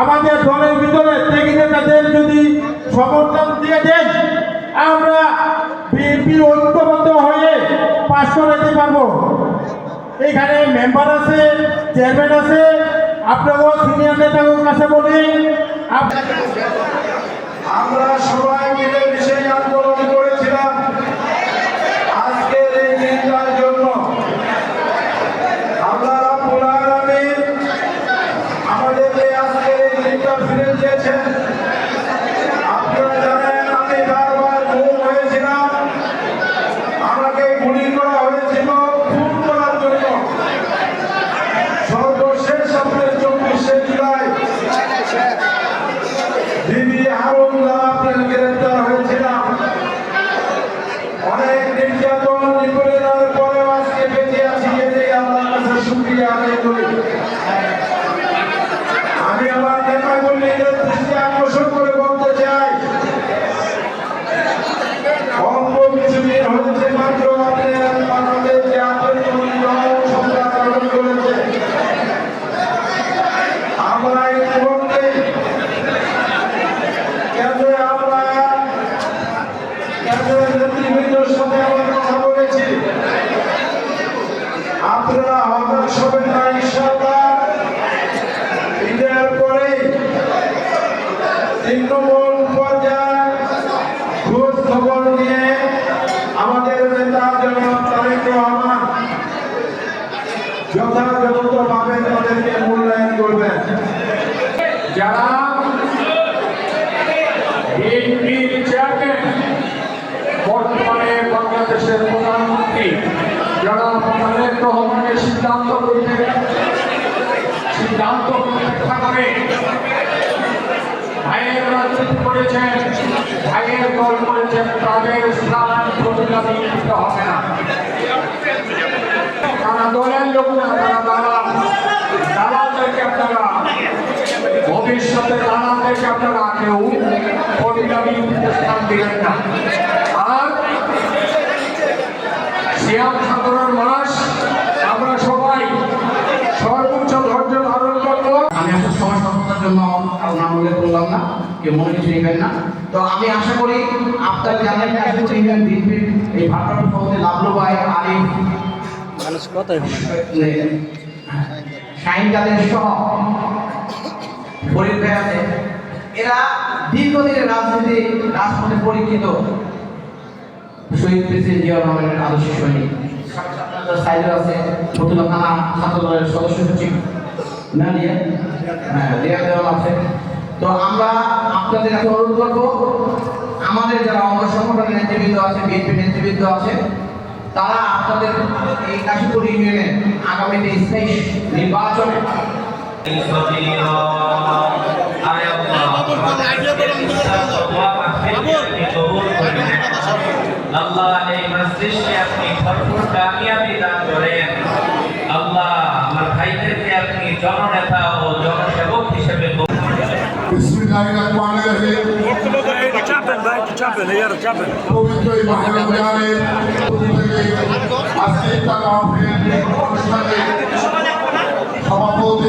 আমাদের দলের ভিতরে ত্যাগী নেতাদের যদি সমর্থন দিয়ে দেন, আমরা বিএনপি ঐক্যবদ্ধ হয়ে পাশ করে দিতে পারবো। এখানে মেম্বার আছে, চেয়ারম্যান আছে, আপনারাও সিনিয়র নেতাদের কাছে বলি আমরা সবাই মিলে বিশেষ আন্দোলন করেছিলাম আজকের এই দিনটার জন্য। আল্লাহ রাব্বুল আলামিন আমাদেরকে আজকের এই দিনটা ফিরে দিয়েছেন। আপনারা জানেন আমি বারবার গুম হয়েছিলাম, আমাকে গুলি করা হয়েছিল খুন করার জন্য। সর্বশেষ আপনার 24শে জুলাই বিবি হারুনরা আপনার গ্রেপ্তার হয়েছিলাম। অনেক নির্যাতন নিপীড়নের পরেও আজকে বেঁচে আছি, এটাই আল্লাহর কাছে শুকরিয়া আদায় করি। আমি আমার নেতাকর্মীদের দৃষ্টি আকর্ষণ করে বলতে চাই, অল্প কিছুদিন হয়েছে মাত্র আপনার বাংলাদেশে সংখ্যা গ্রহণ করেছে। আমরা ইতিমধ্যে নেতৃবৃন্দের সাথে আমার কথা বলেছি, আপনারা হতাশ হবেন না। ইনশাআল্লাহ ঈদের পরে তৃণমূল পর্যায়ে খোঁজ খবর নিয়ে আমাদের নেতা জনাব তারেক রহমান যথাযথভাবে তাদেরকে মূল্যায়ন করবেন। যারা বিএনপির চেয়ারম্যান, বর্তমানে বাংলাদেশের প্রধানমন্ত্রী জনাব তারেক রহমানের সিদ্ধান্ত উপেক্ষা করে ভাইয়ের রাজনীতি করেছেন, ভাইয়ের দল করেছেন, তাদের স্থান প্রতিলাভী দিতে হবে না। তারা দলের লোক না, তারা দালাল। দালালদেরকে আপনারা ভবিষ্যতে দালালদেরকে আপনারা কেউ প্রতিলাভী স্থান দিবেন না। আর সিয়াম সাধারণ মাস আমরা সবাই সর্বোচ্চ ধৈর্য ধারণ করবো। আমি আসলে সময় স্বল্পতার জন্য নাম উল্লেখ করলাম না, কেউ মনে কিছু নেবেন না। তো আমি আশা করি আপনারা জানেন এই ভারপ্রাপ্ত সভাপতি লাভলু ভাই, আরিফ, শাহিন কাদের সহ ফরিদ ভাই আছে, এরা দীর্ঘদিনের রাজপথে পরীক্ষিত শহীদ প্রেসিডেন্ট জিয়াউর রহমানের আদর্শ সৈনিক। সাইডে আছে ফতুল্লা থানা ছাত্র দলের সদস্য সচিব আছে। তো আমরা আপনাদের কাছে অনুরোধ করবো, আমাদের যারা অঙ্গ সংগঠনের নেতৃবৃন্দ আছে, বিএনপি নেতৃবৃন্দ আছে, তারা আপনাদের এই কাশীপুর ইউনিয়নে আগামীতে স্থায়ী নির্বাচনে আল্লাহ এই মজলিসে আপনি ভরপুর কামিয়াবি দান করেন। আল্লাহ আমার ভাইদেরকে আপনি জননেতা ও জনসেবক হিসেবে বিসমিল্লাহির রহমানির রহিম। পবিত্র এই মাহে রমজানের আজকে অনুষ্ঠানে সভাপতি